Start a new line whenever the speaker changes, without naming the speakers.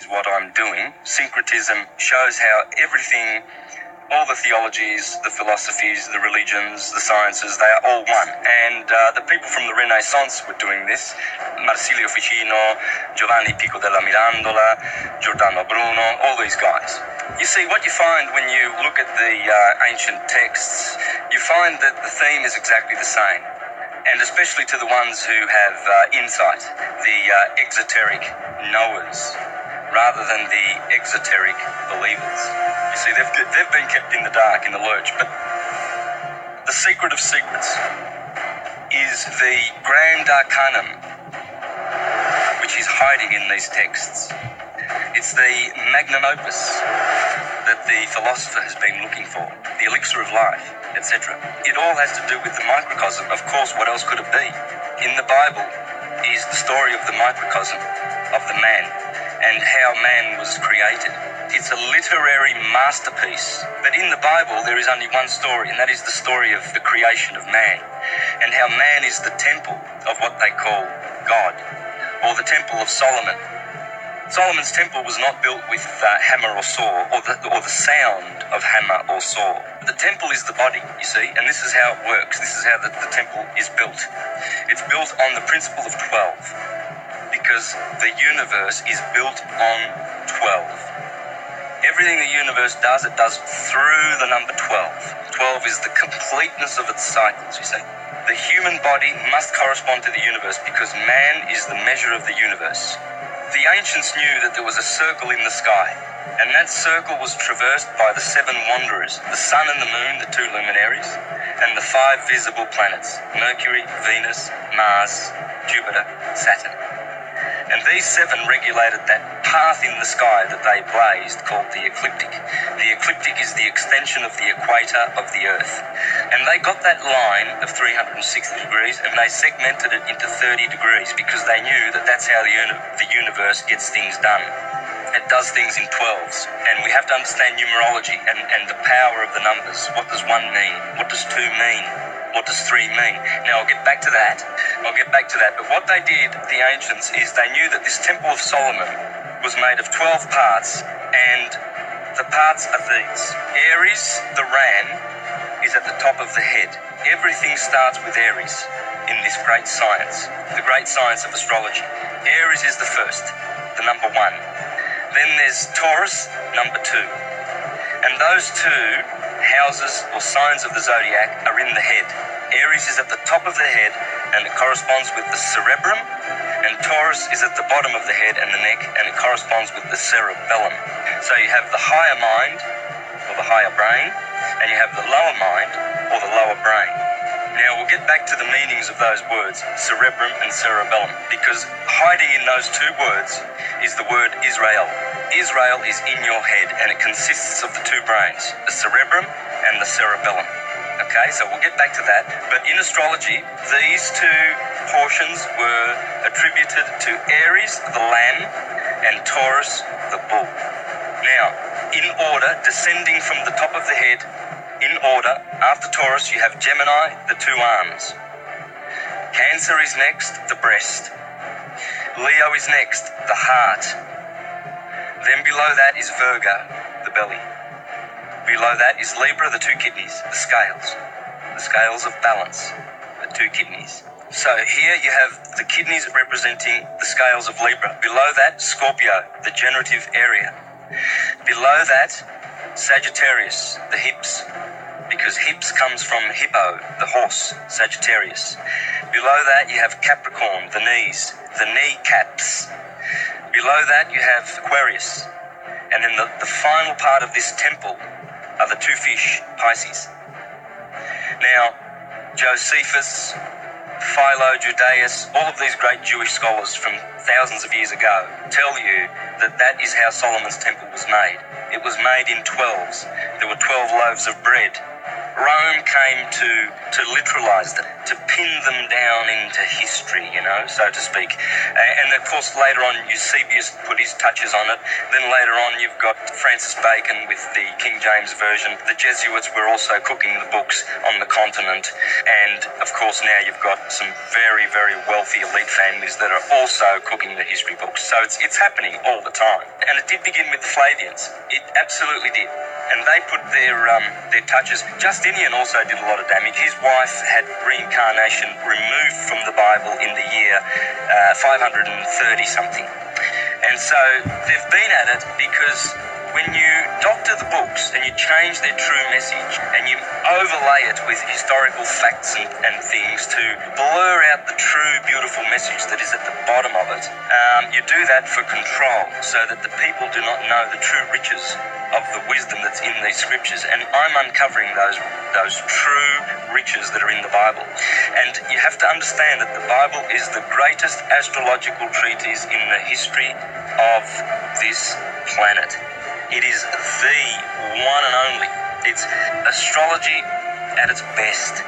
what I'm doing. Syncretism shows how everything, all the theologies, the philosophies, the religions, the sciences, they are all one. And the people from the Renaissance were doing this. Marsilio Ficino, Giovanni Pico della Mirandola, Giordano Bruno, all these guys. You see, what you find when you look at the ancient texts, you find that the theme is exactly the same. And especially to the ones who have insight, the exoteric knowers, rather than the exoteric believers. You see, they've been kept in the dark, in the lurch, but the secret of secrets is the grand arcanum which is hiding in these texts. It's the magnum opus that the philosopher has been looking for, the elixir of life, etc. It all has to do with the microcosm. Of course, what else could it be? In the Bible is the story of the microcosm, of the man, and how man was created. It's a literary masterpiece. But in the Bible, there is only one story, and that is the story of the creation of man, and how man is the temple of what they call God, or the temple of Solomon. Solomon's temple was not built with hammer or saw, or the sound of hammer or saw. The temple is the body, you see, and this is how it works. This is how the temple is built. It's built on the principle of 12, because the universe is built on 12. Everything the universe does, it does through the number 12. 12 is the completeness of its cycles, you see. The human body must correspond to the universe because man is the measure of the universe. The ancients knew that there was a circle in the sky, and that circle was traversed by the 7 wanderers, the sun and the moon, the 2 luminaries, and the 5 visible planets, Mercury, Venus, Mars, Jupiter, Saturn. And these 7 regulated that path in the sky that they blazed called the ecliptic. The ecliptic is the extension of the equator of the Earth. And they got that line of 360 degrees and they segmented it into 30 degrees because they knew that that's how the universe gets things done. It does things in 12s. And we have to understand numerology and the power of the numbers. What does 1 mean? What does 2 mean? What does 3 mean? Now, I'll get back to that. But what they did, the ancients, is they knew that this Temple of Solomon was made of 12 parts, and the parts are these. Aries, the ram, is at the top of the head. Everything starts with Aries in this great science, the great science of astrology. Aries is the first, the number 1. Then there's Taurus, number 2. And those 2 houses or signs of the zodiac are in the head. Aries is at the top of the head and it corresponds with the cerebrum, and Taurus is at the bottom of the head and the neck and it corresponds with the cerebellum. So you have the higher mind or the higher brain, and you have the lower mind or the lower brain. Now we'll get back to the meanings of those words, cerebrum and cerebellum, because hiding in those 2 words is the word Israel. Israel is in your head and it consists of the 2 brains, the cerebrum and the cerebellum. Okay, so we'll get back to that. But in astrology, these 2 portions were attributed to Aries, the lamb, and Taurus, the bull. Now, in order, descending from the top of the head, in order, after Taurus, you have Gemini, the 2 arms. Cancer is next, the breast. Leo is next, the heart. Then below that is Virgo, the belly. Below that is Libra, the 2 kidneys, the scales of balance, the 2 kidneys. So here you have the kidneys representing the scales of Libra. Below that, Scorpio, the generative area. Below that, Sagittarius, the hips, because hips comes from hippo, the horse, Sagittarius. Below that you have Capricorn, the knees, the kneecaps. Below that you have Aquarius. And then the final part of this temple are the 2 fish, Pisces. Now, Josephus, Philo, Judaeus, all of these great Jewish scholars from thousands of years ago tell you that that is how Solomon's temple was made. It was made in 12s. There were 12 loaves of bread, Rome came to literalize them, to pin them down into history, so to speak. And of course, later on, Eusebius put his touches on it. Then later on, you've got Francis Bacon with the King James Version. The Jesuits were also cooking the books on the continent. And of course, now you've got some very, very wealthy elite families that are also cooking the history books. So it's happening all the time. And it did begin with the Flavians. It absolutely did. And they put their touches. Justinian also did a lot of damage. His wife had reincarnation removed from the Bible in the year 530-something. And so they've been at it because when you doctor the books and you change their true message and you overlay it with historical facts and things to blur out the true beautiful message that is at the bottom of it, you do that for control so that the people do not know the true riches of the wisdom that's in these scriptures. And I'm uncovering those true riches that are in the Bible. And you have to understand that the Bible is the greatest astrological treatise in the history of this planet. It is the one and only. It's astrology at its best.